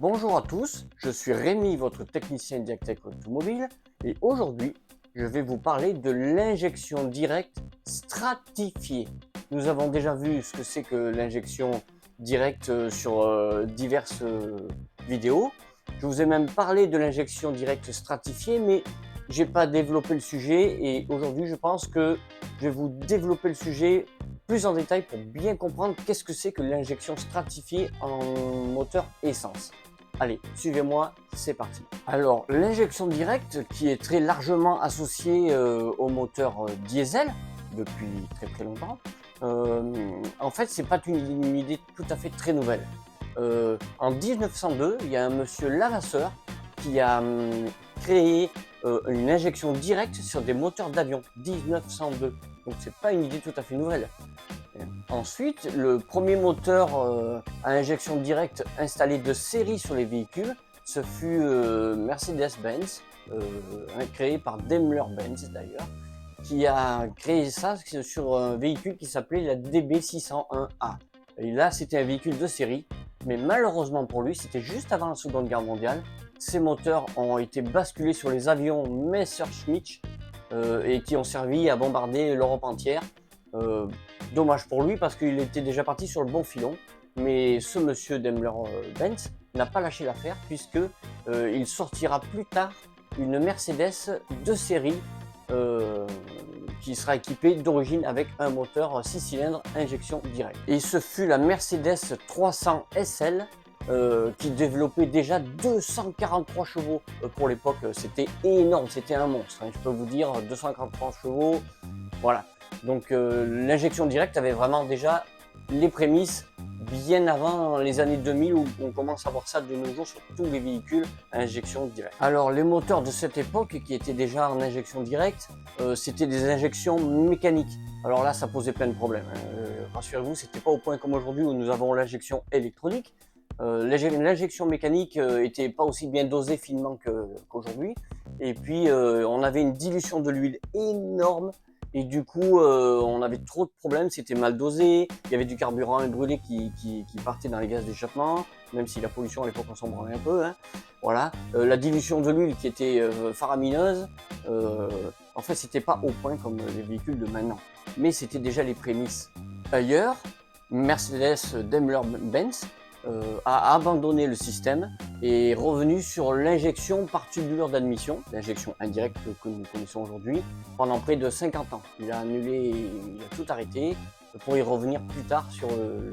Bonjour à tous, je suis Rémi, votre technicien Diactech automobile, et aujourd'hui, je vais vous parler de l'injection directe stratifiée. Nous avons déjà vu ce que c'est que l'injection directe sur diverses vidéos. Je vous ai même parlé de l'injection directe stratifiée, mais j'ai pas développé le sujet et aujourd'hui, je pense que je vais vous développer le sujet plus en détail pour bien comprendre qu'est-ce que c'est que l'injection stratifiée en moteur essence. Allez, suivez-moi, c'est parti. Alors, l'injection directe, qui est très largement associée au moteur diesel depuis très longtemps, en fait, c'est pas une idée tout à fait très nouvelle. En 1902, il y a un monsieur Lavasseur qui a créé une injection directe sur des moteurs d'avion. 1902, donc c'est pas une idée tout à fait nouvelle. Ensuite, le premier moteur à injection directe installé de série sur les véhicules, ce fut Mercedes-Benz, créé par Daimler-Benz d'ailleurs, qui a créé ça sur un véhicule qui s'appelait la DB601A. Et là, c'était un véhicule de série, mais malheureusement pour lui, c'était juste avant la Seconde Guerre mondiale. Ces moteurs ont été basculés sur les avions Messerschmitt et qui ont servi à bombarder l'Europe entière. Dommage pour lui parce qu'il était déjà parti sur le bon filon, mais ce monsieur Daimler-Benz n'a pas lâché l'affaire puisque il sortira plus tard une Mercedes de série qui sera équipée d'origine avec un moteur 6 cylindres injection directe. Et ce fut la Mercedes 300 SL qui développait déjà 243 chevaux pour l'époque. C'était énorme, c'était un monstre, hein, je peux vous dire, 243 chevaux, voilà. Donc l'injection directe avait vraiment déjà les prémices bien avant les années 2000 où on commence à voir ça de nos jours sur tous les véhicules à injection directe. Alors les moteurs de cette époque qui étaient déjà en injection directe, c'était des injections mécaniques. Alors là ça posait plein de problèmes, hein. Rassurez-vous, c'était pas au point comme aujourd'hui où nous avons l'injection électronique. L'injection mécanique était pas aussi bien dosée finement qu'aujourd'hui. Et puis on avait une dilution de l'huile énorme. Et du coup, on avait trop de problèmes, c'était mal dosé, il y avait du carburant brûlé qui partait dans les gaz d'échappement, même si la pollution à l'époque on s'en branlait un peu, hein. Voilà. La dilution de l'huile qui était faramineuse, en fait c'était pas au point comme les véhicules de maintenant, mais c'était déjà les prémices. D'ailleurs, Mercedes Daimler-Benz a abandonné le système et est revenu sur l'injection par tubulure d'admission, l'injection indirecte que nous connaissons aujourd'hui, pendant près de 50 ans. Il a annulé, il a tout arrêté pour y revenir plus tard sur le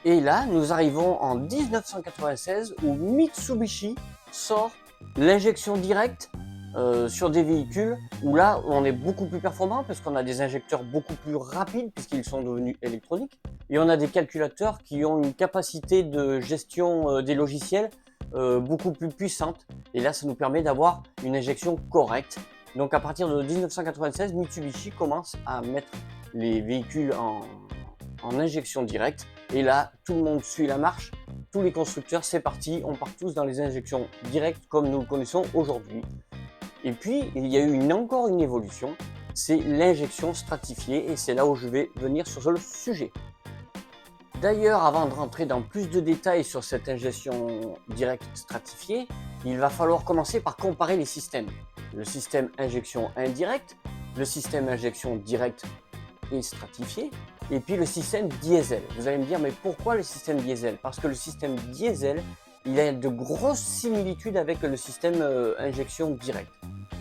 Et là, nous arrivons en 1996 où Mitsubishi sort l'injection directe sur des véhicules où là on est beaucoup plus performant parce qu'on a des injecteurs beaucoup plus rapides puisqu'ils sont devenus électroniques et on a des calculateurs qui ont une capacité de gestion des logiciels beaucoup plus puissante et là ça nous permet d'avoir une injection correcte. Donc à partir de 1996, Mitsubishi commence à mettre les véhicules en injection directe et là tout le monde suit la marche. Tous les constructeurs, c'est parti, on part tous dans les injections directes comme nous le connaissons aujourd'hui. Et puis, il y a eu encore une évolution, c'est l'injection stratifiée et c'est là où je vais venir sur le sujet. D'ailleurs, avant de rentrer dans plus de détails sur cette injection directe stratifiée, il va falloir commencer par comparer les systèmes. Le système injection indirecte, le système injection directe et stratifié, et puis le système diesel. Vous allez me dire, mais pourquoi le système diesel? Parce que le système diesel, il a de grosses similitudes avec le système injection directe.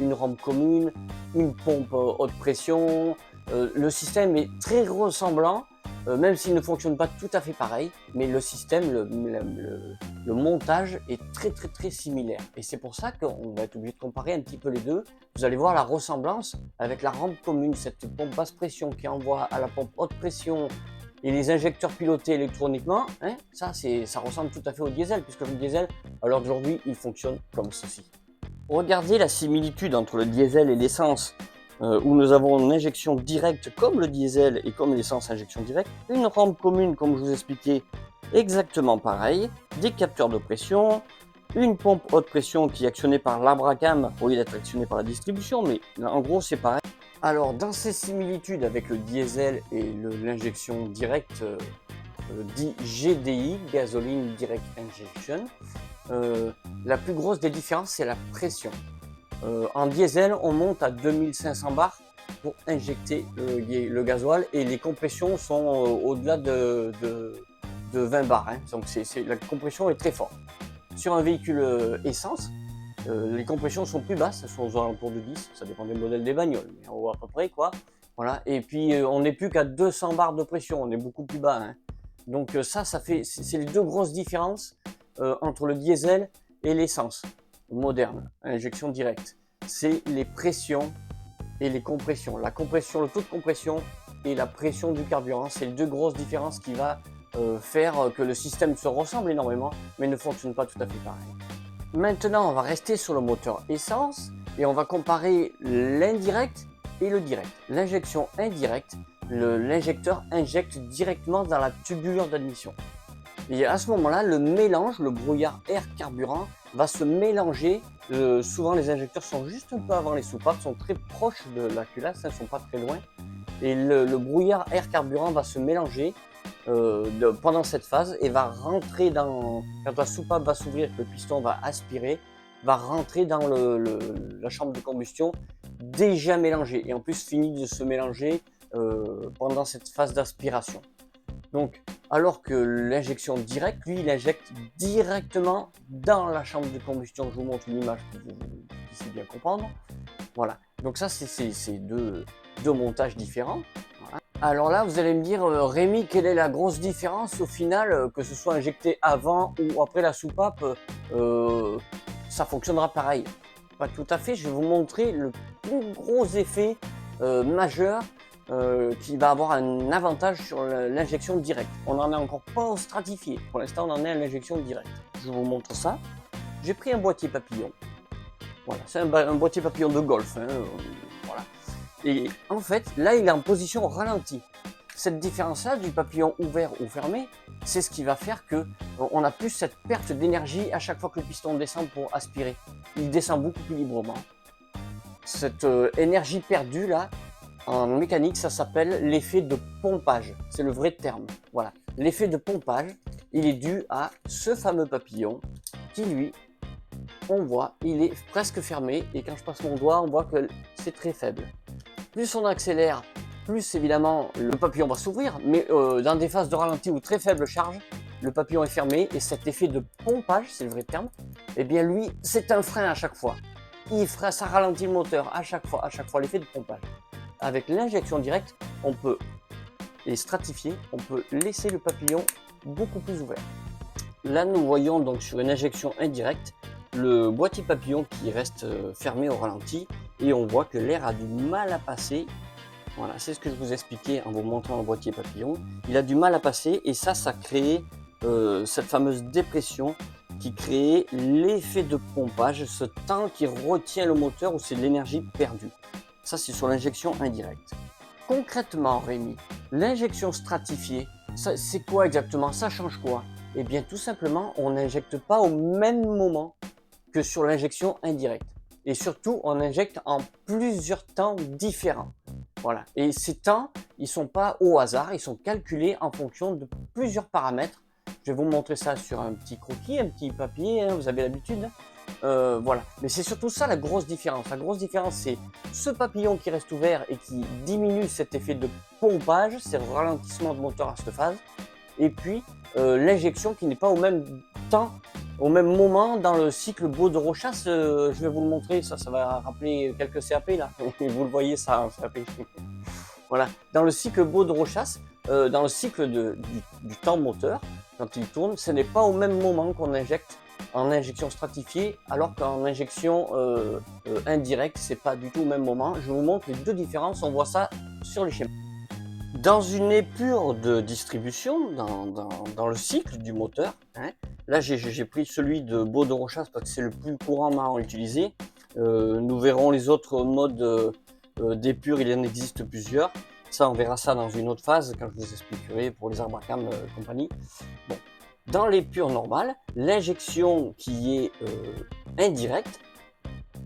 Une rampe commune, une pompe haute pression, le système est très ressemblant, même s'il ne fonctionne pas tout à fait pareil, mais le système, le montage est très similaire. Et c'est pour ça qu'on va être obligé de comparer un petit peu les deux. Vous allez voir la ressemblance avec la rampe commune, cette pompe basse pression qui envoie à la pompe haute pression et les injecteurs pilotés électroniquement, hein, ça ressemble tout à fait au diesel, puisque le diesel, à l'heure d'aujourd'hui, il fonctionne comme ceci. Regardez la similitude entre le diesel et l'essence, où nous avons une injection directe comme le diesel et comme l'essence injection directe, une rampe commune comme je vous expliquais, exactement pareil, des capteurs de pression, une pompe haute pression qui est actionnée par l'abracam au lieu d'être actionnée par la distribution, mais en gros c'est pareil. Alors dans ces similitudes avec le diesel et l'injection directe dit GDI, Gasoline Direct Injection. La plus grosse des différences, c'est la pression. En diesel, on monte à 2500 bars pour injecter le gasoil et les compressions sont au-delà de 20 bars. Hein. Donc la compression est très forte. Sur un véhicule essence, les compressions sont plus basses, elles sont aux alentours de 10, ça dépend des modèles des bagnoles, mais on voit à peu près quoi. Voilà. Et puis on n'est plus qu'à 200 bars de pression, on est beaucoup plus bas. Hein. Donc c'est les deux grosses différences entre le diesel et l'essence moderne, injection directe. C'est les pressions et les compressions. La compression, le taux de compression et la pression du carburant, c'est les deux grosses différences qui va faire que le système se ressemble énormément, mais ne fonctionne pas tout à fait pareil. Maintenant, on va rester sur le moteur essence et on va comparer l'indirect et le direct. L'injection indirecte, l'injecteur injecte directement dans la tubulure d'admission. Et à ce moment-là, le mélange, le brouillard air-carburant, va se mélanger. Souvent, les injecteurs sont juste un peu avant les soupapes, sont très proches de la culasse, ils ne sont pas très loin. Et le brouillard air-carburant va se mélanger pendant cette phase et va rentrer dans, quand la soupape va s'ouvrir, que le piston va aspirer, va rentrer dans la chambre de combustion déjà mélangée et en plus fini de se mélanger pendant cette phase d'aspiration. Donc, alors que l'injection directe, lui, il injecte directement dans la chambre de combustion. Je vous montre une image pour que vous puissiez bien comprendre. Voilà. Donc ça, c'est deux montages différents. Voilà. Alors là, vous allez me dire, Rémi, quelle est la grosse différence au final, que ce soit injecté avant ou après la soupape, ça fonctionnera pareil. Pas tout à fait. Je vais vous montrer le plus gros effet majeur qui va avoir un avantage sur l'injection directe. On n'en est encore pas au stratifié. Pour l'instant, on en est à l'injection directe. Je vous montre ça. J'ai pris un boîtier papillon. Voilà, c'est un boîtier papillon de golf. Hein, voilà. Et en fait, là, il est en position ralentie. Cette différence-là du papillon ouvert ou fermé, c'est ce qui va faire que on a plus cette perte d'énergie à chaque fois que le piston descend pour aspirer. Il descend beaucoup plus librement. Cette énergie perdue là, en mécanique, ça s'appelle l'effet de pompage. C'est le vrai terme. Voilà. L'effet de pompage, il est dû à ce fameux papillon qui, lui, on voit, il est presque fermé. Et quand je passe mon doigt, on voit que c'est très faible. Plus on accélère, plus évidemment le papillon va s'ouvrir. Mais dans des phases de ralenti ou très faible charge, le papillon est fermé. Et cet effet de pompage, c'est le vrai terme, eh bien lui, c'est un frein à chaque fois. Ça ralentit le moteur à chaque fois l'effet de pompage. Avec l'injection directe, on peut les stratifier, on peut laisser le papillon beaucoup plus ouvert. Là, nous voyons donc sur une injection indirecte le boîtier papillon qui reste fermé au ralenti et on voit que l'air a du mal à passer. Voilà, c'est ce que je vous expliquais en vous montrant le boîtier papillon. Il a du mal à passer et ça crée cette fameuse dépression qui crée l'effet de pompage, ce temps qui retient le moteur où c'est de l'énergie perdue. Ça, c'est sur l'injection indirecte. Concrètement, Rémi, l'injection stratifiée, c'est quoi exactement? Ça change quoi? Eh bien, tout simplement, on n'injecte pas au même moment que sur l'injection indirecte. Et surtout, on injecte en plusieurs temps différents. Voilà. Et ces temps, ils ne sont pas au hasard, ils sont calculés en fonction de plusieurs paramètres. Je vais vous montrer ça sur un petit croquis, un petit papier, hein, vous avez l'habitude. Voilà, mais c'est surtout ça la grosse différence. La grosse différence, c'est ce papillon qui reste ouvert et qui diminue cet effet de pompage, c'est le ralentissement de moteur à cette phase, et puis l'injection qui n'est pas au même temps, au même moment dans le cycle Baudot-Rochas. Je vais vous le montrer, ça va rappeler quelques CAP là, vous le voyez ça en CAP. Voilà, dans le cycle Baudot-Rochas, dans le cycle du temps moteur, quand il tourne, ce n'est pas au même moment qu'on injecte en injection stratifiée, alors qu'en injection indirecte, c'est pas du tout au même moment. Je vous montre les deux différences, on voit ça sur les schémas. Dans une épure de distribution, dans le cycle du moteur, hein, là j'ai pris celui de Baudot-Rochas parce que c'est le plus couramment utilisé. Nous verrons les autres modes d'épure, il en existe plusieurs. Ça, on verra ça dans une autre phase quand je vous expliquerai pour les arbres à cam compagnie. Bon. Dans l'épure normale, l'injection qui est indirecte,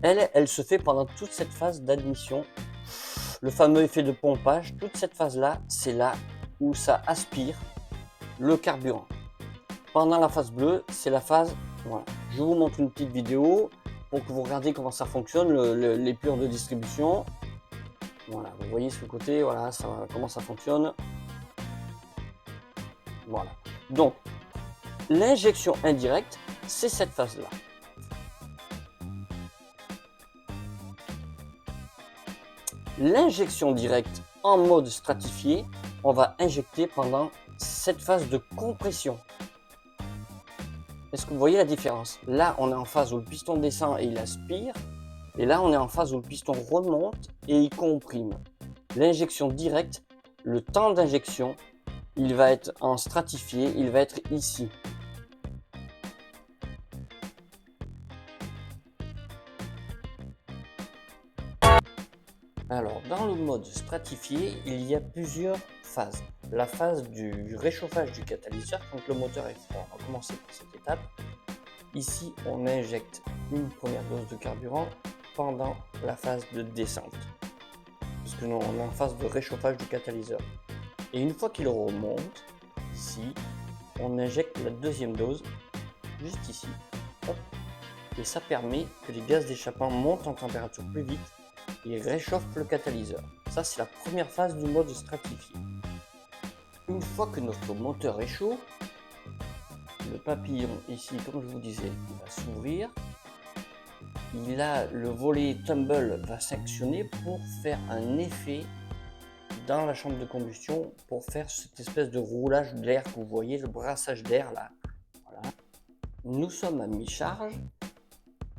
elle se fait pendant toute cette phase d'admission. Le fameux effet de pompage, toute cette phase-là, c'est là où ça aspire le carburant. Pendant la phase bleue, c'est la phase, voilà. Je vous montre une petite vidéo pour que vous regardiez comment ça fonctionne, l'épure de distribution. Voilà, vous voyez ce côté, voilà, comment ça fonctionne. Voilà. Donc, l'injection indirecte, c'est cette phase-là. L'injection directe en mode stratifié, on va injecter pendant cette phase de compression. Est-ce que vous voyez la différence? Là, on est en phase où le piston descend et il aspire. Et là, on est en phase où le piston remonte et il comprime. L'injection directe, le temps d'injection, il va être en stratifié, il va être ici. Alors, dans le mode stratifié, il y a plusieurs phases. La phase du réchauffage du catalyseur, quand le moteur est froid. On va commencer par cette étape. Ici, on injecte une première dose de carburant pendant la phase de descente. Parce que nous, on est en phase de réchauffage du catalyseur. Et une fois qu'il remonte, ici, on injecte la deuxième dose, juste ici. Hop. Et ça permet que les gaz d'échappement montent en température plus vite et réchauffe le catalyseur. Ça, c'est la première phase du mode stratifié. Une fois que notre moteur est chaud, le papillon ici, comme je vous disais, il va s'ouvrir. Il a le volet tumble va s'actionner pour faire un effet dans la chambre de combustion, pour faire cette espèce de roulage d'air que vous voyez, le brassage d'air là. Voilà. Nous sommes à mi-charge.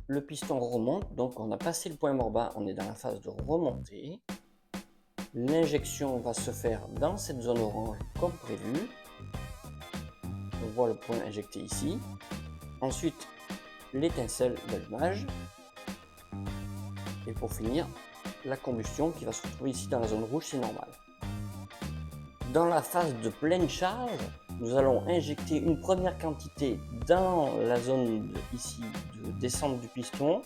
Le piston remonte, donc on a passé le point mort bas, on est dans la phase de remontée. L'injection va se faire dans cette zone orange comme prévu. On voit le point injecté ici. Ensuite, l'étincelle d'allumage. Et pour finir, la combustion qui va se retrouver ici dans la zone rouge, c'est normal. Dans la phase de pleine charge, nous allons injecter une première quantité dans la zone ici de descente du piston.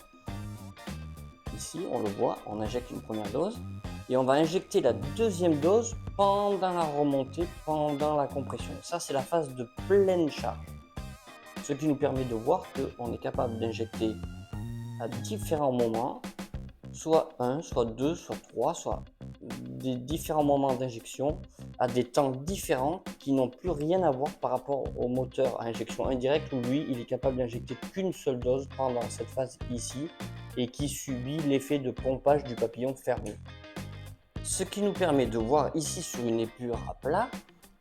Ici, on le voit, on injecte une première dose. Et on va injecter la deuxième dose pendant la remontée, pendant la compression. Ça, c'est la phase de pleine charge. Ce qui nous permet de voir qu'on est capable d'injecter à différents moments, soit 1, soit 2, soit 3, soit des différents moments d'injection à des temps différents qui n'ont plus rien à voir par rapport au moteur à injection indirecte où lui, il est capable d'injecter qu'une seule dose pendant cette phase ici et qui subit l'effet de pompage du papillon fermé. Ce qui nous permet de voir ici sur une épure à plat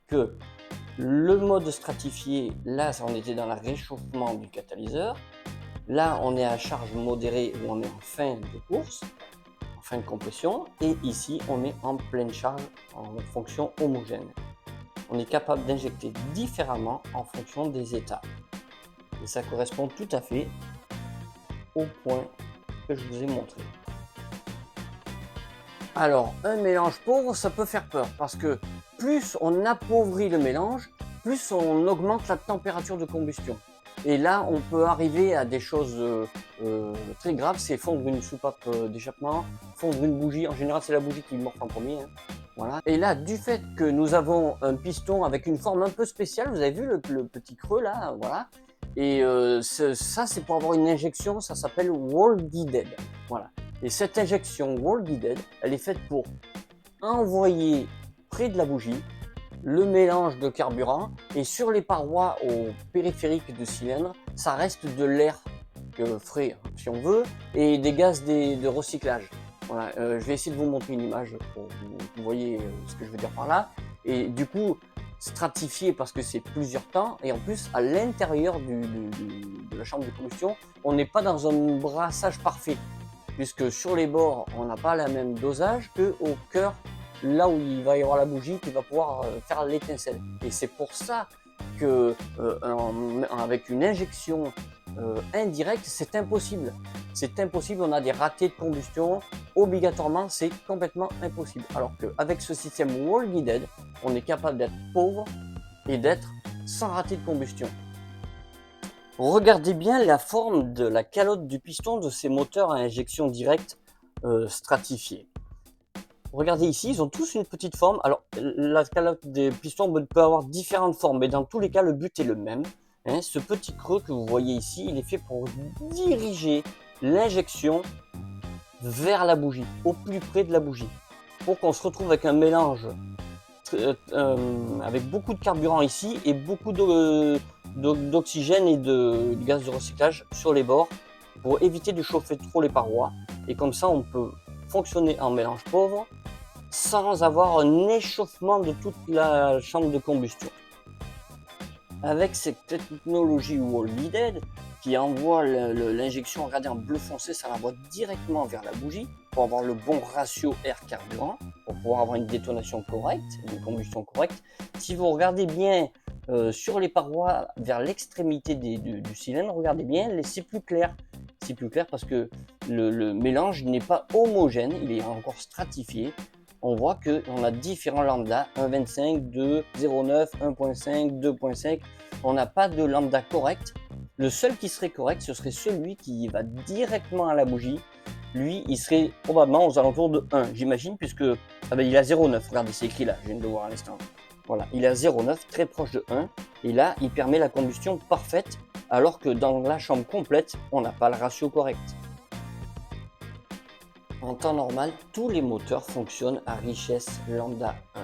que le mode stratifié, là on était dans le réchauffement du catalyseur, là on est à charge modérée où on est en fin de course, en fin de compression, et ici on est en pleine charge en fonction homogène. On est capable d'injecter différemment en fonction des états. Et ça correspond tout à fait au point que je vous ai montré. Alors, un mélange pauvre, ça peut faire peur parce que plus on appauvrit le mélange, plus on augmente la température de combustion. Et là, on peut arriver à des choses très graves, c'est fondre une soupape d'échappement, fondre une bougie. En général, c'est la bougie qui morfe en premier. Hein. Voilà. Et là, du fait que nous avons un piston avec une forme un peu spéciale, vous avez vu le petit creux là, voilà. Et ça, c'est pour avoir une injection, ça s'appelle wall guided. Voilà. Et cette injection wall guided, elle est faite pour envoyer près de la bougie le mélange de carburant et sur les parois au périphérique du cylindre, ça reste de l'air frais si on veut et des gaz de recyclage. Voilà, je vais essayer de vous montrer une image pour que vous voyez ce que je veux dire par là. Et du coup, stratifié parce que c'est plusieurs temps et en plus à l'intérieur de la chambre de combustion, on n'est pas dans un brassage parfait. Puisque sur les bords, on n'a pas le même dosage qu'au cœur, là où il va y avoir la bougie qui va pouvoir faire l'étincelle. Et c'est pour ça que avec une injection indirecte, c'est impossible. C'est impossible, on a des ratés de combustion. Obligatoirement, c'est complètement impossible. Alors qu'avec ce système wall guided, on est capable d'être pauvre et d'être sans raté de combustion. Regardez bien la forme de la calotte du piston de ces moteurs à injection directe stratifiés. regardez ici, ils ont tous une petite forme. Alors, la calotte des pistons peut avoir différentes formes, mais dans tous les cas, le but est le même. Hein. Ce petit creux que vous voyez ici, il est fait pour diriger l'injection vers la bougie, au plus près de la bougie, pour qu'on se retrouve avec un mélange avec beaucoup de carburant ici et beaucoup d'oxygène et de gaz de recyclage sur les bords pour éviter de chauffer trop les parois. Et comme ça, on peut fonctionner en mélange pauvre sans avoir un échauffement de toute la chambre de combustion. Avec cette technologie Wall-Beaded qui envoie l'injection, regardez, en bleu foncé, ça l'envoie directement vers la bougie pour avoir le bon ratio air-carburant, pour pouvoir avoir une détonation correcte, une combustion correcte. Si vous regardez bien sur les parois vers l'extrémité du cylindre, regardez bien, c'est plus clair. C'est plus clair parce que le mélange n'est pas homogène, il est encore stratifié. On voit qu'on a différents lambda, 1.25, 2, 0.9, 1.5, 2.5. On n'a pas de lambda correct. Le seul qui serait correct, ce serait celui qui va directement à la bougie. Lui, il serait probablement aux alentours de 1, j'imagine, puisque il est à 0.9. Regardez, c'est écrit là, je viens de le voir à l'instant. Voilà, il est à 0.9, très proche de 1. Et là, il permet la combustion parfaite, alors que dans la chambre complète, on n'a pas le ratio correct. En temps normal, tous les moteurs fonctionnent à richesse lambda 1.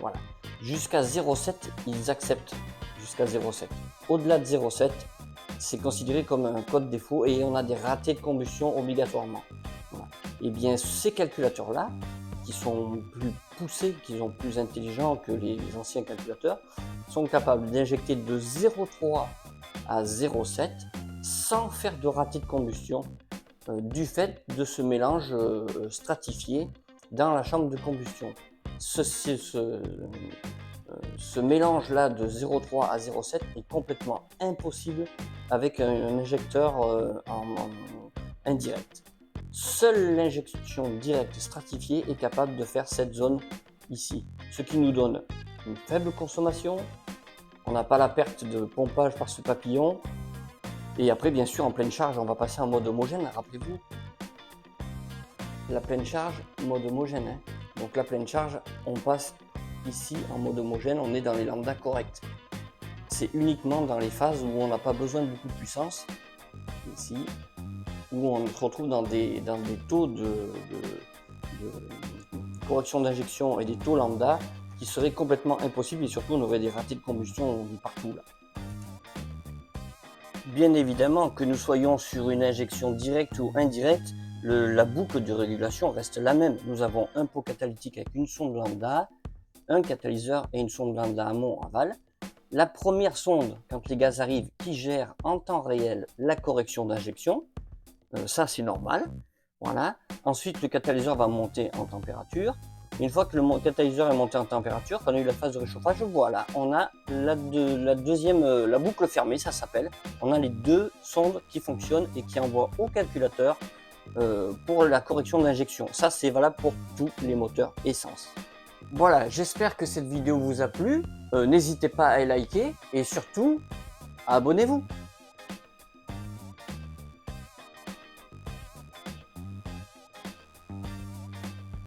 Voilà. Jusqu'à 0.7, ils acceptent jusqu'à 0.7. Au-delà de 0.7, c'est considéré comme un code défaut et on a des ratés de combustion obligatoirement. Voilà. Et bien, ces calculateurs-là, qui sont plus poussés, qui sont plus intelligents que les anciens calculateurs, sont capables d'injecter de 0.3 à 0.7 sans faire de raté de combustion du fait de ce mélange stratifié dans la chambre de combustion. Ce mélange-là de 0.3 à 0.7 est complètement impossible avec un injecteur indirect. Seule l'injection directe stratifiée est capable de faire cette zone ici, ce qui nous donne une faible consommation, on n'a pas la perte de pompage par ce papillon, et après bien sûr en pleine charge on va passer en mode homogène, rappelez-vous, la pleine charge, mode homogène, hein. Donc la pleine charge, on passe ici en mode homogène, on est dans les lambdas corrects. C'est uniquement dans les phases où on n'a pas besoin de beaucoup de puissance, ici, où on se retrouve dans des taux de correction d'injection et des taux lambda qui seraient complètement impossibles et surtout on aurait des ratés de combustion partout là. Bien évidemment, que nous soyons sur une injection directe ou indirecte, la boucle de régulation reste la même. Nous avons un pot catalytique avec une sonde lambda, un catalyseur et une sonde lambda amont-aval. La première sonde, quand les gaz arrivent, qui gère en temps réel la correction d'injection. Ça, c'est normal. Voilà. Ensuite, le catalyseur va monter en température. Une fois que le catalyseur est monté en température, quand on a eu la phase de réchauffage, voilà, on a la boucle fermée, ça s'appelle. On a les deux sondes qui fonctionnent et qui envoient au calculateur pour la correction d'injection. Ça, c'est valable pour tous les moteurs essence. Voilà, j'espère que cette vidéo vous a plu. N'hésitez pas à liker et surtout, abonnez-vous.